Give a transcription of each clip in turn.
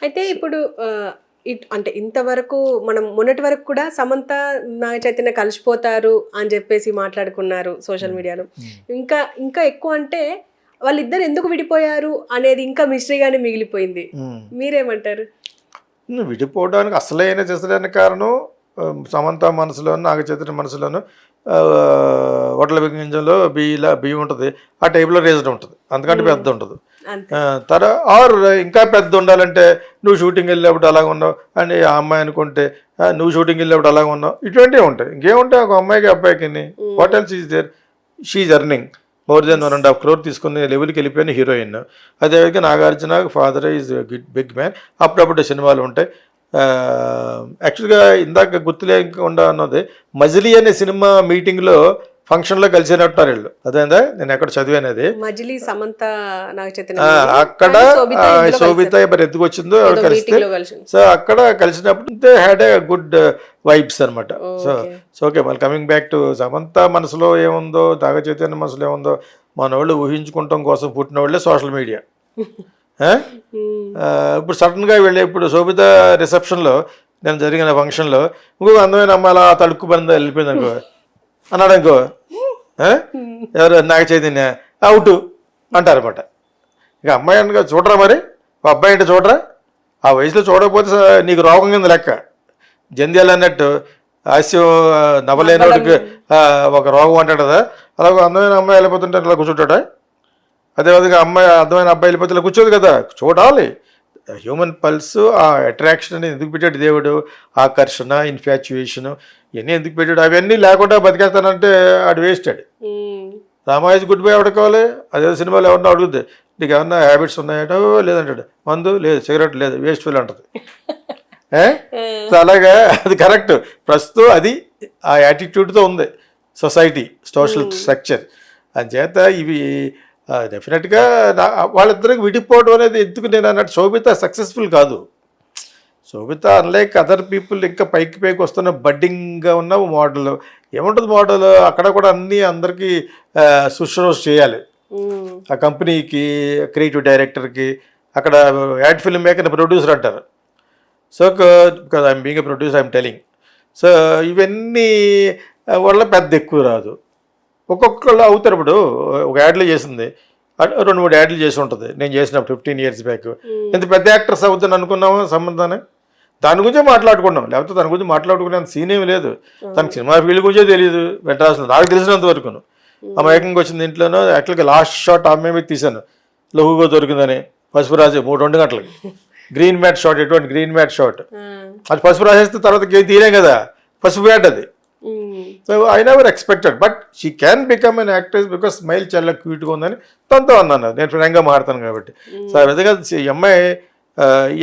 అయితే ఇప్పుడు అంటే ఇంతవరకు మనం మొన్నటి వరకు కూడా సమంత నాగ చైతన్య కలిసిపోతారు అని చెప్పేసి మాట్లాడుకున్నారు సోషల్ మీడియాలో. ఇంకా ఇంకా ఎక్కువ అంటే వాళ్ళిద్దరు ఎందుకు విడిపోయారు అనేది ఇంకా మిస్టరీగానే మిగిలిపోయింది. మీరేమంటారు? విడిపోవడానికి అసలైన చేసడానికి కారణం సమంత మనసులోను నాగ చైతన్య మనసులోను వడ్ల గింజలో బియ్యం ఉంటుంది, ఆ టైప్లో రేజ్డ్ ఉంటుంది, అంతకంటే పెద్ద ఉంటుంది. ఆరు ఇంకా పెద్ద ఉండాలంటే నువ్వు షూటింగ్ వెళ్ళేప్పుడు అలాగ ఉన్నావు అని ఆ అమ్మాయి అనుకుంటే, నువ్వు షూటింగ్ వెళ్ళేప్పుడు అలాగ ఉన్నావు, ఇటువంటివి ఉంటాయి. ఇంకేముంటాయి ఒక అమ్మాయికి అబ్బాయికి. What else is there? She's earning more than 1.5 crore తీసుకునే లెవెల్కి వెళ్ళిపోయిన హీరోయిన్. అదేవిధంగా Nagarjuna father is big man. అప్పుడప్పుడు సినిమాలు ఉంటాయి. యాక్చువల్గా ఇందాక గుర్తులేకుండా అన్నది మజిలీ అనే సినిమా మీటింగ్లో ఫంక్షన్లో కలిసినట్టున్నారు వీళ్ళు. అదేందా నేను ఎక్కడ చదివాను అది. మజిలీ సమంత అక్కడ శోభిత మరి ఎందుకు వచ్చిందో కలిస్తే, సో అక్కడ కలిసినప్పుడు they had a good vibes అనమాట. సో ఓకే, మళ్ళీ కమింగ్ బ్యాక్ టు సమంత మనసులో ఏముందో నాగ చైతన్య మనసులో ఏముందో మన వాళ్ళు ఊహించుకుంటాం కోసం పుట్టిన వాళ్ళే సోషల్ మీడియా. ఇప్పుడు సడన్గా వెళ్ళి ఇప్పుడు శోభిత రిసెప్షన్లో నేను జరిగిన ఫంక్షన్లో ఇంకొక అందమైన అమ్మాయి అలా తడుక్కు బంద వెళ్ళిపోయింది అనుకో అన్నాడు అనుకో, ఎవరు నాగ చైతన్య అవుట్ అంటారన్నమాట. ఇక అమ్మాయి అనగా చూడరా, మరి అబ్బాయి అంటే చూడరా, ఆ వయసులో చూడకపోతే నీకు రోగం కింద లెక్క. జంధ్యాలు అన్నట్టు హాస్యం నవ్వలేని వాడికి ఒక రోగం అంటాడు కదా, అలాగే అందమైన అమ్మాయి వెళ్ళిపోతుంటే అలా కూర్చుంటాడా? అదేవిధంగా అందమైన అబ్బాయి వెళ్ళిపోతే ఇలా కూర్చోదు కదా, చూడాలి. హ్యూమన్ పల్స్, ఆ అట్రాక్షన్ అనేది ఎందుకు పెట్టాడు దేవుడు, ఆకర్షణ, ఇన్ఫాచ్యుయేషన్, ఇవన్నీ ఎందుకు పెట్టాడు? అవన్నీ లేకుండా బతికేస్తానంటే ఆడు వేస్టాడు. రామాయజ్ గుడ్ బై ఎవడ కావాలి? అదే సినిమాలో ఎవరన్నా అడుగుద్ది, నీకు ఏమన్నా హ్యాబిట్స్ ఉన్నాయట, లేదంటాడు. మందు లేదు, సిగరెట్ లేదు, వేస్ట్ ఫీల్ అంటది. అలాగా అది కరెక్ట్. ప్రస్తుతం అది ఆ యాటిట్యూడ్తో ఉంది సొసైటీ, సోషల్ స్ట్రక్చర్. అంచేత ఇవి డెఫినెట్గా వాళ్ళిద్దరికి విడిపోవడం అనేది ఎందుకు నేను అన్నట్టు శోభిత సక్సెస్ఫుల్ కాదు. శోభిత అన్లైక్ అదర్ పీపుల్ ఇంకా పైకి వస్తున్న బడ్డింగ్గా ఉన్న మోడల్. ఏముంటుంది మోడల్? అక్కడ కూడా అన్నీ అందరికీ సుశ్రోస్ చేయాలి. ఆ కంపెనీకి, క్రియేటివ్ డైరెక్టర్కి, అక్కడ యాడ్ ఫిల్మ్ మేకర్, ప్రొడ్యూసర్ అంటారు. So because I'm being a producer I'm telling. So ఇవన్నీ వల్ల పెద్ద ఎక్కువ రాదు. ఒక్కొక్కళ్ళు అవుతారు. ఇప్పుడు ఒక యాడ్లో చేసింది 2-3 యాడ్లు చేసి ఉంటుంది నేను చేసినప్పుడు 15 years బ్యాక్. ఇంత పెద్ద యాక్టర్స్ అవుతుంది అనుకున్నాము సంబంధాన్ని. దాని గురించే మాట్లాడుకున్నాం, లేకపోతే దాని గురించి మాట్లాడుకునే సీన్ ఏమి లేదు. తనకి సినిమా ఫీల్డ్ గురించే తెలియదు. వెంటరాసిన నాకు తెలిసినంత వరకును ఆ మైకంగా వచ్చింది ఇంట్లోనో. యాక్చువల్గా లాస్ట్ షాట్ ఆమె మీద తీశాను, లఘుగా దొరికిందని. పసుపురాజు 3-2 గంటలకి గ్రీన్ మ్యాట్ షాట్, ఎటువంటి గ్రీన్ మ్యాట్ షాట్. అది పసుపు రాసేస్తే తర్వాత తీయలేం కదా, పసుపు మ్యాట్ అది. So I never expected, but she can become an actress because smile చాలా క్యూట్గా ఉందని తనతో అన్నాను. నేను ఫ్రెండ్గా మారుతాను కాబట్టి. సో ఆ విధంగా ఈ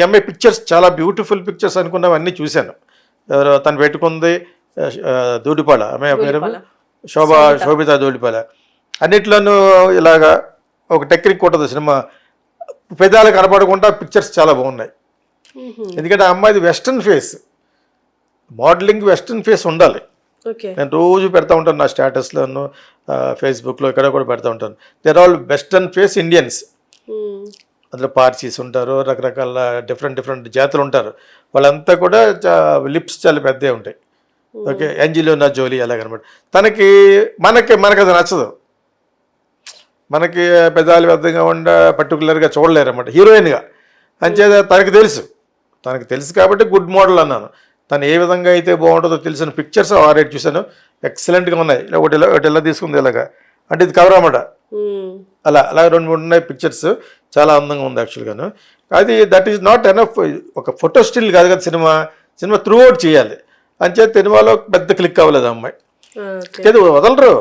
అమ్మాయి పిక్చర్స్ చాలా బ్యూటిఫుల్ పిక్చర్స్ అనుకున్నవన్నీ చూశాను. తను పెట్టుకుంది దూడిపాల, ఆమె పేరు శోభిత దూడిపాల. అన్నిట్లోనూ ఇలాగా ఒక టెక్నిక్ ఉంటుంది సినిమా, పెదాలు కనపడకుండా పిక్చర్స్ చాలా బాగున్నాయి. ఎందుకంటే ఆ అమ్మాయిది western face, modelling western face ఉండాలి. నేను రోజు పెడతా ఉంటాను నా స్టేటస్లోను, ఫేస్బుక్లో, ఇక్కడ కూడా పెడతా ఉంటాను. They're all western face Indians. అందులో పార్సీస్ ఉంటారు, రకరకాల డిఫరెంట్ జాతులు ఉంటారు. వాళ్ళంతా కూడా లిప్స్ చాలా పెద్దవి ఉంటాయి. ఓకే, యాంజెలినా జోలీ అలాగనమాట. మనకి అది నచ్చదు. మనకి పెదాలు పెద్దగా పర్టికులర్గా చూడలేరు అన్నమాట హీరోయిన్గా. అంచేత తనకు తెలుసు కాబట్టి గుడ్ మోడల్ అన్నాను. తను ఏ విధంగా అయితే బాగుంటుందో తెలిసిన పిక్చర్స్ 6-8 చూశాను, ఎక్సలెంట్గా ఉన్నాయి. ఒకటి ఎలా తీసుకుంది ఇలాగా అంటే ఇది కవర్ అన్నమాట. అలా 2-3 ఉన్నాయి పిక్చర్స్, చాలా అందంగా ఉంది యాక్చువల్గాను. అది దట్ ఈజ్ నాట్ ఎనఫ్. ఒక ఫోటో స్టిల్ కాదు కదా సినిమా త్రూ అవుట్ చేయాలి. అంచేత సినిమాలో పెద్ద క్లిక్ అవ్వలేదు అమ్మాయి. అది వదలరు.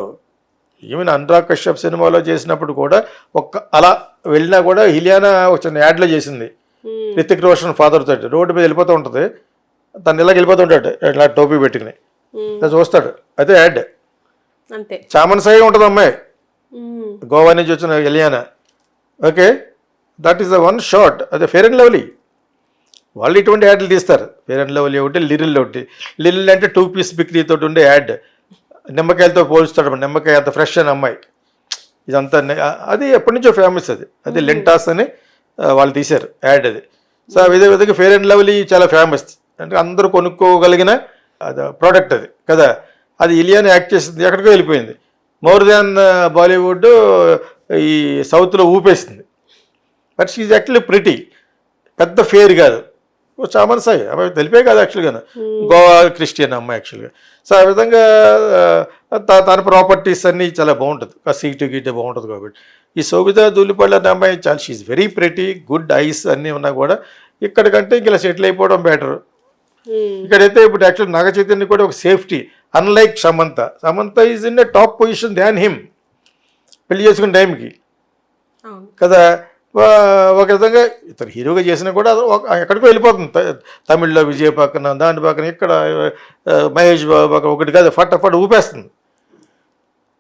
ఈవెన్ అనురాగ్ కశ్యప్ సినిమాలో చేసినప్పుడు కూడా అలా వెళ్ళినా కూడా ఇలియానా ఒక చిన్న యాడ్లో చేసింది రితిక్ రోషన్ ఫాదర్ తోటి. రోడ్డు మీద వెళ్ళిపోతూ ఉంటుంది, తను ఇలాగ వెళ్ళిపోతుంటాడు ఇట్లా టోపీ పెట్టుకుని చూస్తాడు, అదే యాడ్. చామన్ సాయి ఉంటుంది అమ్మాయి, గోవా నుంచి వచ్చిన Ileana. Okay, that is the one shot. అదే ఫెయిర్ అండ్ లవ్లీ వాళ్ళు ఇటువంటి యాడ్లు తీస్తారు. ఫెయిర్ అండ్ లవ్లీ ఒకటి, లిరిల్ ఒకటి. లిరిల్ అంటే 2 piece బిక్రీ తోటి ఉండే యాడ్. నిమ్మకాయలతో పోల్స్తాడు, నిమ్మకాయ అంత ఫ్రెష్ అని అమ్మాయి. ఇదంతా అది ఎప్పటి నుంచో ఫేమస్. అది లెంటాస్ అని వాళ్ళు తీశారు యాడ్. అది సో ఇదే విధంగా ఫెయిర్ అండ్ లవ్లీ చాలా ఫేమస్, అంటే అందరూ కొనుక్కోగలిగిన అది ప్రోడక్ట్ అది కదా. అది ఇలియాని యాక్ట్ చేసింది, ఎక్కడికో వెళ్ళిపోయింది. మోర్ దాన్ బాలీవుడ్ ఈ సౌత్లో ఊపేసింది. బట్ షీఈ్ యాక్చువల్లీ ప్రిటీ, పెద్ద ఫేర్ కాదు, చామన్ సాయి అమ్మాయి తెలిపే కాదు యాక్చువల్గా, గోవా క్రిస్టియన్ అమ్మాయి యాక్చువల్గా. సో ఆ విధంగా తన ప్రాపర్టీస్ అన్నీ చాలా బాగుంటుంది, ఆ సీటు గీటు బాగుంటుంది. కాబట్టి ఈ శోభితా ధూళిపాళ అనే అమ్మాయి చాలా she's very pretty, good eyes అన్నీ ఉన్నా కూడా ఇక్కడికంటే ఇంక సెటిల్ అయిపోవడం బెటర్. ఇక్కడైతే ఇప్పుడు యాక్చువల్ నాగ చైతన్య కూడా ఒక safety, unlike Samantha. Samantha is in a top position than him పెళ్లి చేసుకున్న టైంకి కదా. ఒక విధంగా ఇతను హీరోగా చేసినా కూడా ఎక్కడికో వెళ్ళిపోతుంది. తమిళ్లో విజయ్ పక్కన, దాని పక్కన, ఇక్కడ మహేష్ బాబు పక్కన, ఒకటి కాదు ఫట్ ఊపేస్తుంది.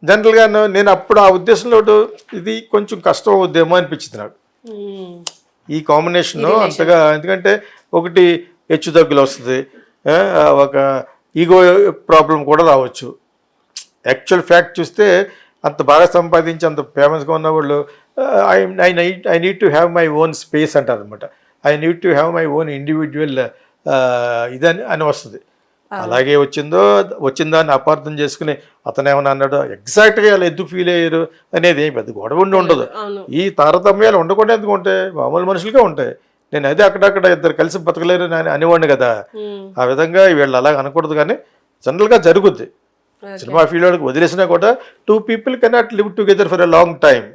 జనరల్గా నేను అప్పుడు ఆ ఉద్దేశంలో ఇది కొంచెం కష్టం అవుద్దేమో అనిపించింది నాకు ఈ కాంబినేషన్ అంతగా. ఎందుకంటే ఒకటి హెచ్చు తగ్గులు వస్తుంది, ఒక ఈగో ప్రాబ్లం కూడా రావచ్చు. యాక్చువల్ ఫ్యాక్ట్ చూస్తే అంత బాగా సంపాదించి అంత ఫేమస్గా ఉన్న వాళ్ళు I need to have my own space అంటారు అనమాట. I need to have my own individual ఇదని అని వస్తుంది. అలాగే వచ్చిందా అని అపార్థం చేసుకుని అతను ఏమన్నా అన్నాడు, ఎగ్జాక్ట్గా వాళ్ళు ఎందుకు ఫీల్ అయ్యారు అనేది ఏం పెద్ద గొడవ ఉండదు. ఈ తారతమ్యాలు ఉండకుండా ఎందుకు ఉంటాయి, మామూలు మనుషులుగా ఉంటాయి. నేను అదే అక్కడక్కడ ఇద్దరు కలిసి బతకలేరు అని అనేవాడిని కదా. ఆ విధంగా వీళ్ళు అలా అనకూడదు, కానీ జనరల్గా జరుగుద్ది. సినిమా ఫీల్డ్ వదిలేసినా కూడా two people cannot live together for a long time.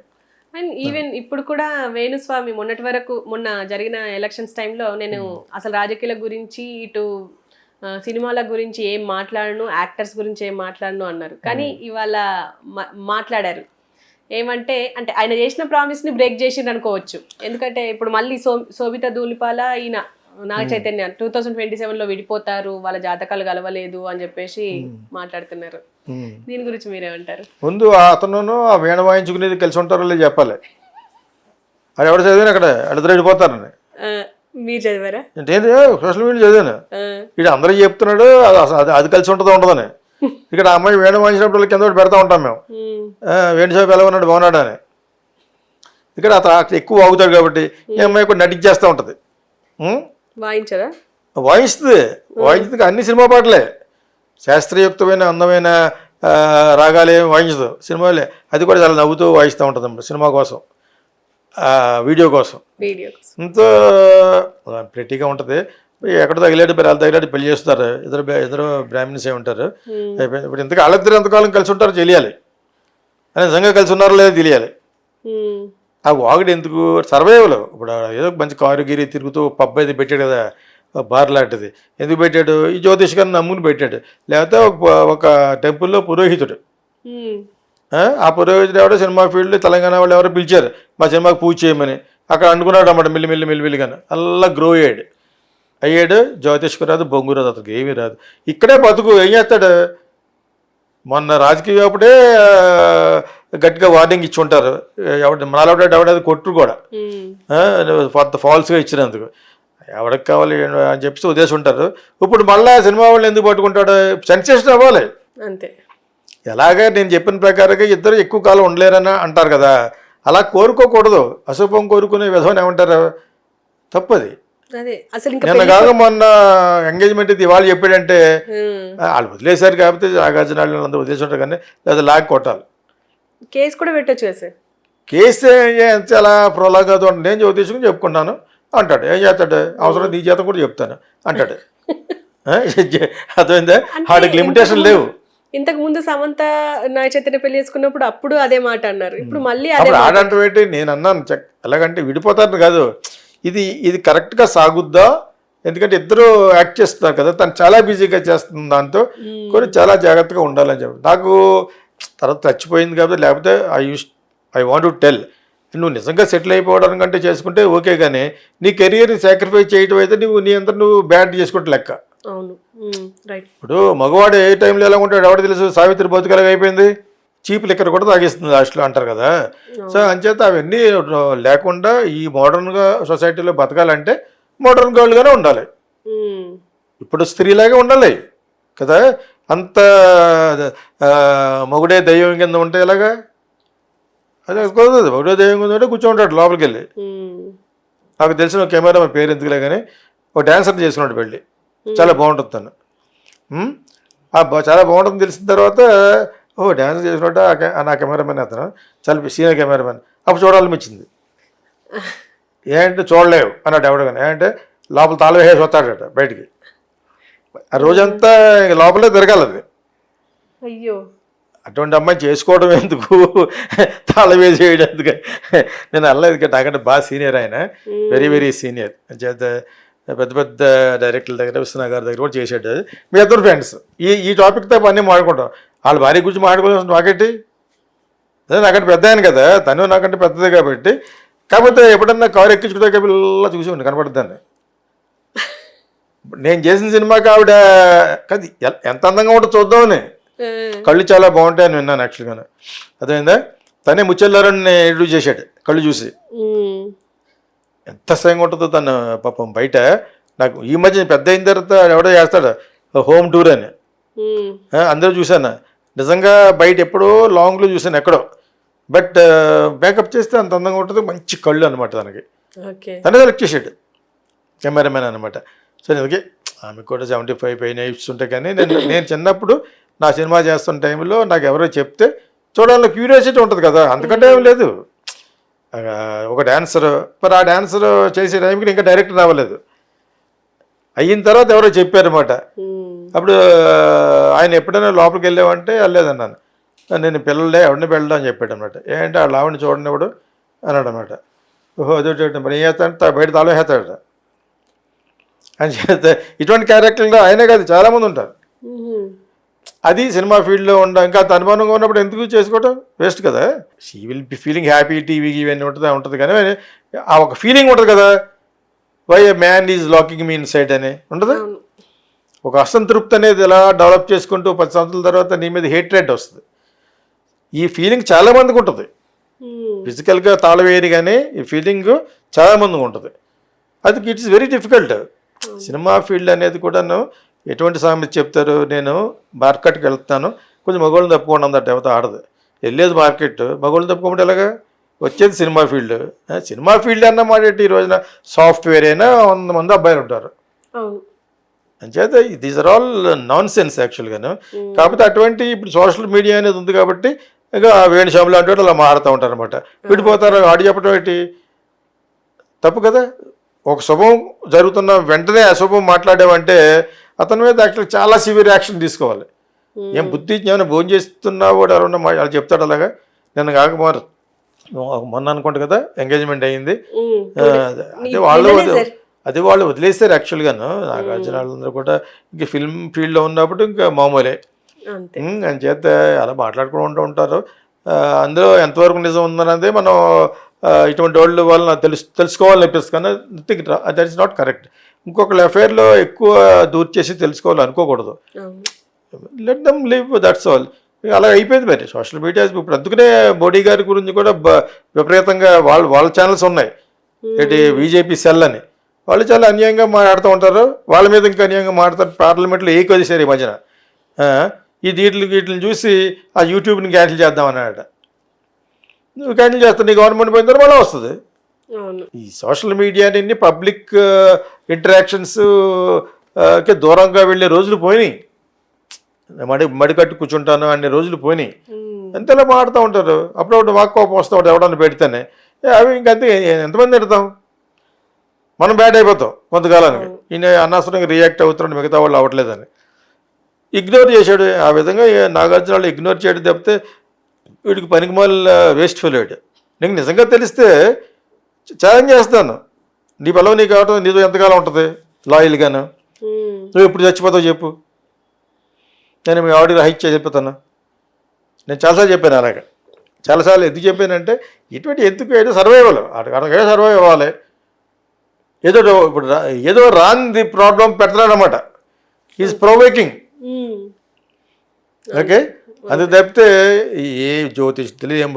And even ఇప్పుడు కూడా వేణుస్వామి మొన్న జరిగిన ఎలక్షన్స్ టైంలో నేను అసలు రాజకీయాల గురించి ఇటు సినిమాల గురించి ఏం మాట్లాడను, యాక్టర్స్ గురించి ఏం మాట్లాడను అన్నారు. కానీ ఇవాళ మాట్లాడారు. ఏమంటే అంటే ఆయన చేసిన ప్రామిస్ని బ్రేక్ చేసిండు అనుకోవచ్చు. ఎందుకంటే ఇప్పుడు మళ్ళీ శోభితా ధూళిపాల ఈయన నాగ చైతన్య 2027లో విడిపోతారు, వాళ్ళ జాతకాలు కలవలేదు అని చెప్పేసి మాట్లాడుతున్నారు. దీని గురించి మీరేమంటారు? ముందు అతను ఆ వీణ వాయించుకునేది కలిసి ఉంటారో లేదు చెప్పాలి. అది ఎవరు చదివాను అక్కడ అడిద్దరు విడిపోతారని. మీరు చదివారా? అంటే సోషల్ మీడియా చదివాను. ఇక్కడ అందరూ చెప్తున్నాడు అది కలిసి ఉంటుందో ఉండదని. ఇక్కడ అమ్మాయి వీణ వాయించినప్పుడు కింద పెడతా ఉంటాం మేము, వేణుస్వామి ఎలా ఉన్నాడు బాగున్నాడు అని. ఇక్కడ అతను ఎక్కువ వాగుతాడు కాబట్టి ఈ అమ్మాయి కూడా నటించేస్తూ ఉంటుంది. వాయించదా? వాయించుతుంది అన్ని సినిమా పాటలే, శాస్త్రీయుక్తమైన అందమైన రాగాలు ఏమి వాయించదు సినిమాలే. అది కూడా చాలా నవ్వుతూ వాయిస్తూ ఉంటుంది అన్నమాట సినిమా కోసం, వీడియో కోసం. ఎంతో ప్రెట్టీగా ఉంటుంది. ఎక్కడ తగిలాడు పెళ్లి చేస్తారు. ఇద్దరు బ్రాహ్మిన్స్ ఏ ఉంటారు. ఇప్పుడు ఇంతగా వాళ్ళిద్దరు ఎంతకాలం కలిసి ఉంటారో తెలియాలి, అని నిజంగా కలిసి ఉన్నారో లేదో తెలియాలి. ఆ వాగుడు ఎందుకు, సర్వైవల్. ఇప్పుడు ఏదో మంచి కారు గిరి తిరుగుతూ పబ్ అయితే పెట్టాడు కదా, బార్ లాంటిది. ఎందుకు పెట్టాడు? ఈ జ్యోతిష్ గారిని నమ్ముని పెట్టాడు. లేకపోతే ఒక టెంపుల్లో పురోహితుడు, ఆ పురోహితుడు ఎవడో సినిమా ఫీల్డ్ తెలంగాణ వాళ్ళు ఎవరో పిలిచారు మా సినిమాకి పూజ చేయమని. అక్కడ అనుకున్నాడు అన్నమాట మెల్లిమెల్లిగాను. అలా గ్రో అయ్యాడు. జ్యోతిష్కు రాదు, బొంగు రాదు, అతనికి ఏమీ రాదు. ఇక్కడే బతుకు. ఏం చేస్తాడు? మొన్న రాజకీయ అప్పుడే గట్టిగా వార్నింగ్ ఇచ్చి ఉంటారు, ఎవడది కొట్టురు కూడా ఫాల్స్గా ఇచ్చినందుకు. ఎవరికి కావాలి అని చెప్పి ఉద్దేశం ఉంటారు. ఇప్పుడు మళ్ళీ సినిమా వాళ్ళు ఎందుకు పట్టుకుంటాడు? సెన్సేషన్ అవ్వాలి అంతే. ఎలాగే నేను చెప్పిన ప్రకారంగా ఇద్దరు ఎక్కువ కాలం ఉండలేరని అంటారు కదా, అలా కోరుకోకూడదు. అశుభం కోరుకునే విధం ఏమంటారు? తప్పది. నిన్న కాక మొన్న ఎంగేజ్మెంట్ ఇది ఇవాళ చెప్పాడంటే వాళ్ళు వదిలేశారు కాబట్టి నాగార్జున అందరూ వదిలేసి కానీ లేదా లాగ్ కొట్టాలి. కేసు కూడా పెట్టచ్చు కదా సార్. కేసు చాలా ప్రోలాగా నేను జ్యోతిష్కుని చెప్పుకుంటాను అంటాడు. ఏం చేస్తాడు? అవసరం నీ చేత కూడా చెప్తాను అంటాడు. అర్థమైందా? వాడికి లిమిటేషన్ లేవు. ఇంతకు ముందు సమంత నాగ చైతన్య పెళ్లి చేసుకున్నప్పుడు అప్పుడు అదే మాట అన్నారు, ఇప్పుడు మళ్ళీ ఆడంటే ఏంటి? నేను అన్నాను ఎలాగంటే విడిపోతారు కాదు, ఇది కరెక్ట్గా సాగుద్దా? ఎందుకంటే ఇద్దరు యాక్ట్ చేస్తున్నారు కదా, తను చాలా బిజీగా చేస్తుంది, దాంతో కొన్ని చాలా జాగ్రత్తగా ఉండాలని చెప్పి. నాకు తర్వాత చచ్చిపోయింది కాబట్టి, లేకపోతే ఐ వాంట్ టు టెల్, నువ్వు నిజంగా సెటిల్ అయిపోవడం కంటే చేసుకుంటే ఓకే, కానీ నీ కెరియర్ని సాక్రిఫైస్ చేయడం అయితే నువ్వు బ్యాడ్ చేసుకుంటే లెక్క. ఇప్పుడు మగవాడు ఏ టైంలో ఎలా ఉంటాడు ఎవరు తెలుసు? సావిత్రి బతుకలాగా అయిపోయింది, చీప్ లిక్కర్ కూడా తాగిస్తుంది లాస్ట్లో అంటారు కదా. సో అంచేత అవన్నీ లేకుండా ఈ మోడర్న్గా సొసైటీలో బతకాలంటే మోడర్న్ గర్ల్గానే ఉండాలి. ఇప్పుడు స్త్రీలాగే ఉండాలి కదా. అంత మొగుడే దయ్యం కింద ఉంటే ఎలాగా? అదే కుదరదు. మొగుడే దయ్యం కింద ఉంటే కూర్చోంటాడు లోపలికి వెళ్ళి. నాకు తెలిసిన కెమెరా పేరు ఎందుకులే కానీ ఒక డ్యాన్సర్ చేసుకున్నాడు పెళ్ళి, చాలా బాగుంటుంది తను. చాలా బాగుంటుంది తెలిసిన తర్వాత డ్యాన్స్ చేసుకున్నట్టు నా కెమెరామెన్ అతను చాలా సీనియర్ కెమెరామెన్. అప్పుడు చూడాలనిపించింది. ఏంటంటే చూడలేవు అన్నాడు ఎవడు కానీ. ఏంటంటే లోపల తాళం వేసి వస్తాడట బయటికి. ఆ రోజంతా లోపలే తిరగాలి అది. అయ్యో, అటువంటి అమ్మాయి చేసుకోవడం ఎందుకు, తాళం వేసి వేయడం ఎందుకు? నేను అనలేదు కదా, నాకంటే బాగా సీనియర్ ఆయన, వెరీ వెరీ సీనియర్. చేత పెద్ద పెద్ద డైరెక్టర్ల దగ్గర, విశ్వనాథ్ గారి దగ్గర కూడా చేసాడు. మీ ఇద్దరు ఫ్రెండ్స్ ఈ టాపిక్ తో అన్నీ మాట్లాడుకుంటాం. వాళ్ళ భార్య గురించి మాట్లాడుకోవాల్సిన నాకేంటి, అదే నాకంటే పెద్ద ఆయన కదా, తను నాకంటే పెద్దదే కాబట్టి. కాకపోతే ఎప్పుడన్నా కారు ఎక్కించుకుంటే పిల్ల చూసి ఉండి కనపడుద్దాన్ని. నేను చేసిన సినిమాకి ఆవిడ కాదు ఎంత అందంగా ఉంటుందో చూద్దామని, కళ్ళు చాలా బాగుంటాయని విన్నాను యాక్చువల్గా. అదేందా తనే ముచ్చెల్లారని ఇంట్రడ్యూస్ చేశాడు కళ్ళు చూసి. ఎంత స్వయంగా ఉంటుందో తను పాపం బయట. నాకు ఈ మధ్య పెద్ద అయిన తర్వాత ఎవడో చేస్తాడు హోమ్ టూర్ అని, అందరూ చూశాను. నిజంగా బయట ఎప్పుడో లాంగ్లో చూశాను ఎక్కడో. బట్ మేకప్ చేస్తే అంత అందంగా ఉంటుంది, మంచి కళ్ళు అనమాట తనకి. తనే సెలెక్ట్ చేసాడు కెమెరామెన్ అనమాట. సో అందుకే ఆమెకు కూడా 75 పైన ఇప్స్ ఉంటాయి. కానీ నేను చిన్నప్పుడు నా సినిమా చేస్తున్న టైంలో నాకు ఎవరో చెప్తే చూడాలని క్యూరియాసిటీ ఉంటుంది కదా, అందుకంటే ఏం లేదు. ఒక డాన్సర్, మరి ఆ డాన్సర్ చేసే టైంకి ఇంకా డైరెక్టర్ రావలేదు. అయిన తర్వాత ఎవరో చెప్పారన్నమాట. అప్పుడు ఆయన ఎప్పుడైనా లోపలికి వెళ్ళావంటే వెళ్ళలేదన్నాను. నేను పిల్లలే ఎవరిని వెళ్ళడం అని చెప్పాడు అనమాట. ఏంటంటే ఆ లావణ్ణి చూడనివాడు అన్నాడు అనమాట. ఓహో అదొకటి మరి ఏం చేస్తాడంటే బయట తాళం వేస్తాడట అని చెప్తే. ఇటువంటి క్యారెక్టర్లు ఆయనే కాదు చాలామంది ఉంటారు. అది సినిమా ఫీల్డ్లో ఇంకా అనుమానంగా ఉన్నప్పుడు ఎందుకు చేసుకోవటం, వేస్ట్ కదా. She will be feeling happy, టీవీకి ఇవన్నీ ఉంటుంది కానీ ఆ ఒక ఫీలింగ్ ఉంటుంది కదా, why a man is lacking me inside అని ఉంటుంది. ఒక అసంతృప్తి అనేది ఎలా డెవలప్ చేసుకుంటూ 10 సంవత్సరాల తర్వాత నీ మీద హేట్రెడ్ వస్తుంది. ఈ ఫీలింగ్ చాలామందికి ఉంటుంది. ఫిజికల్గా తాళవేయని కానీ ఈ ఫీలింగ్ చాలామందికి ఉంటుంది. అది it's very difficult. Cinema field అనేది కూడాను ఎటువంటి సామెత చెప్తారు, నేను మార్కెట్కి వెళ్తాను కొంచెం మగవాళ్ళని తప్పుకోండి అందట ఎవత ఆడదు. వెళ్ళేది మార్కెట్, మగవాళ్ళని తప్పుకోమంటే ఎలాగా, వచ్చేది సినిమా ఫీల్డ్. సినిమా ఫీల్డ్ అన్న మాట ఈ రోజున సాఫ్ట్వేర్ అయినా 100 మంది అబ్బాయిలు ఉంటారు. అంచేత these are all nonsense యాక్చువల్గాను. కాకపోతే అటువంటి ఇప్పుడు సోషల్ మీడియా అనేది ఉంది కాబట్టి ఇక వేణుస్వాములు అంటే అలా మారుతూ ఉంటారు అనమాట. విడిపోతారు. ఆడి చెప్పడం ఏంటి తప్పు కదా. ఒక శుభం జరుగుతున్న వెంటనే అశుభం మాట్లాడామంటే అతని మీద యాక్చువల్ చాలా సివియర్ యాక్షన్ తీసుకోవాలి. ఏం బుద్ధి జ్ఞానం భోజనం చేస్తున్నావు కూడా ఎవరన్నా అలా చెప్తాడు అలాగా. నేను కాకపోతే మొన్న అనుకుంటా కదా ఎంగేజ్మెంట్ అయ్యింది, అది వాళ్ళు వదిలేస్తారు యాక్చువల్గాను. నాగార్జున వాళ్ళందరూ కూడా ఇంక ఫిల్మ్ ఫీల్డ్లో ఉన్నప్పుడు ఇంకా మామూలే అని చేత అలా మాట్లాడుకుంటూ ఉంటారు. అందులో ఎంతవరకు నిజం ఉందన్నదే మనం ఇటువంటి వాళ్ళు వాళ్ళని తెలుసుకోవాలని అనిపిస్తుంది. కానీ దట్ ఈస్ నాట్ కరెక్ట్. ఇంకొకళ్ళ అఫేర్లో ఎక్కువ దూర్ చేసి తెలుసుకోవాలి అనుకోకూడదు. Let them live, that's all. అలా అయిపోయింది మరి సోషల్ మీడియా ఇప్పుడు. అందుకనే మోడీ గారి గురించి కూడా విపరీతంగా వాళ్ళ ఛానల్స్ ఉన్నాయి. ఏంటి బీజేపీ సెల్ అని, వాళ్ళు చాలా అన్యాయంగా మాట్లాడుతూ ఉంటారు. వాళ్ళ మీద ఇంకా అన్యాయంగా మాట్లాడతారు. పార్లమెంట్లో ఏకొదిసారు ఈ మధ్యన. ఈ వీటిని చూసి ఆ యూట్యూబ్ని క్యాన్సిల్ చేద్దామన్నాడట. నువ్వు క్యాన్సిల్ చేస్తావు, నీ గవర్నమెంట్ పోయిన తర్వాత మళ్ళీ వస్తుంది. ఈ సోషల్ మీడియాని పబ్లిక్ ఇంటరాక్షన్స్ కి దూరంగా వెళ్ళే రోజులు పోయినాయి. మడికట్టు కూర్చుంటాను అన్ని రోజులు పోయినాయి. ఎంతలా మాడుతూ ఉంటారు. అప్పుడప్పుడు వాక్ కోపం వస్తూ ఉంటారు ఎవడన్నా పెడితేనే. అవి ఇంకంతే, ఎంతమంది పెడతాం, మనం బ్యాడ్ అయిపోతాం కొంతకాలానికి. ఈయన అనవసరంగా రియాక్ట్ అవుతున్నాడు, మిగతా వాళ్ళు అవ్వట్లేదని ఇగ్నోర్ చేశాడు. ఆ విధంగా నాగార్జున వాళ్ళు ఇగ్నోర్ చేయడం తప్పితే వీడికి పనికిమాల వేస్ట్ ఫెయిల్డ్. నీకు నిజంగా తెలిస్తే ఛాలెంజ్ చేస్తాను, నీ బలం నీకు కావటం నీతో ఎంతకాలం ఉంటుంది లాయల్గాను, నువ్వు ఎప్పుడు చచ్చిపోతావు చెప్పు, నేను మీ ఆవిడకి హైక్ చేసి చెప్తాను. నేను చాలాసార్లు చెప్పాను అలాగా. చాలాసార్లు ఎందుకు చెప్పానంటే ఇటువంటి ఎందుకు ఏదో సర్వైవల్ అక్కడికే సర్వైవ్ అవ్వాలి. ఏదో ఇప్పుడు ఏదో రాంది ప్రాబ్లం పెడతాడనమాట. Is provoking. ఓకే, అది తప్పితే ఏ జ్యోతిష్తులు ఏం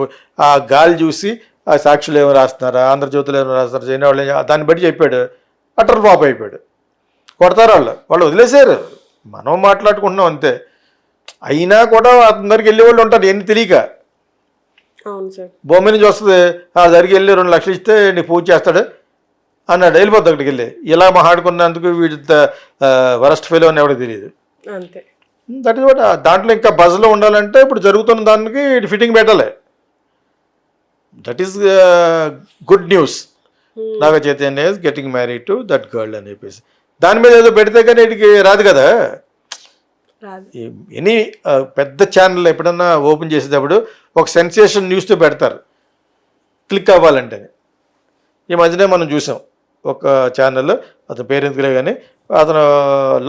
ఆ గాలి చూసి ఆ సాక్షులు ఏమో రాస్తున్నారా, ఆంధ్రజ్యోతులు ఏమో రాస్తున్నారు, చైనా వాళ్ళు దాన్ని బట్టి చెప్పాడు, అటర్ ఫ్లాప్ అయిపోయాడు. కొడతారు వాళ్ళు వదిలేసారు. మనం మాట్లాడుకుంటున్నాం అంతే. అయినా కూడా అందరికి వెళ్ళే వాళ్ళు ఉంటారు ఎన్ని తెలియక. భూమి నుంచి వస్తుంది, జరిగి వెళ్ళి 2 లక్షలు ఇస్తే నీ పూజ చేస్తాడు, అన్నాడు, వెళ్ళిపోద్ది అక్కడికి వెళ్ళి. ఇలా మాట్లాడుకున్నందుకు వీడి వరస్ట్ ఫెయిల్ అని ఎవరికి తెలియదు. అంతే. That is what. దాంట్లో ఇంకా బజ్లో ఉండాలంటే ఇప్పుడు జరుగుతున్న దానికి ఫిట్టింగ్ పెట్టాలి. That is good news. Naga Chaitanya is getting married to that girl అని చెప్పేసి దాని మీద ఏదో పెడితే కానీ వీటికి రాదు కదా. రాదు. ఎనీ పెద్ద ఛానల్ ఎప్పుడన్నా ఓపెన్ చేసేటప్పుడు ఒక సెన్సేషన్ న్యూస్తో పెడతారు క్లిక్ అవ్వాలంటే. ఈ మధ్యనే మనం చూసాం ఒక ఛానల్, అతని పేరు ఎందుకులే కానీ, అతను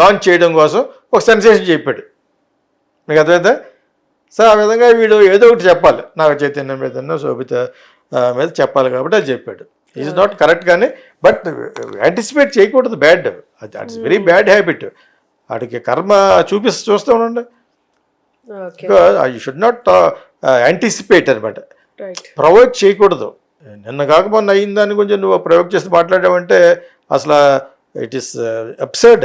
లాంచ్ చేయడం కోసం ఒక సెన్సేషన్ చెప్పాడు. మీకు అర్థమైందా? సో ఆ విధంగా వీడు ఏదో ఒకటి చెప్పాలి, నాగ చైతన్యం మీద శోభిత మీద చెప్పాలి కాబట్టి అది చెప్పాడు. ఈజ్ నాట్ కరెక్ట్ కానీ, బట్ యాంటిసిపేట్ చేయకూడదు. Bad, that's very bad habit. వాడికి కర్మ చూస్తూ ఉండండి. Okay. You should not anticipate అనమాట. రైట్. ప్రొవోక్ చేయకూడదు. నిన్న కాకపోతే అయిందాన్ని కొంచెం నువ్వు ప్రొవోక్ చేసి మాట్లాడావంటే అసలు ఇట్ ఈస్ అబ్సర్డ్. అది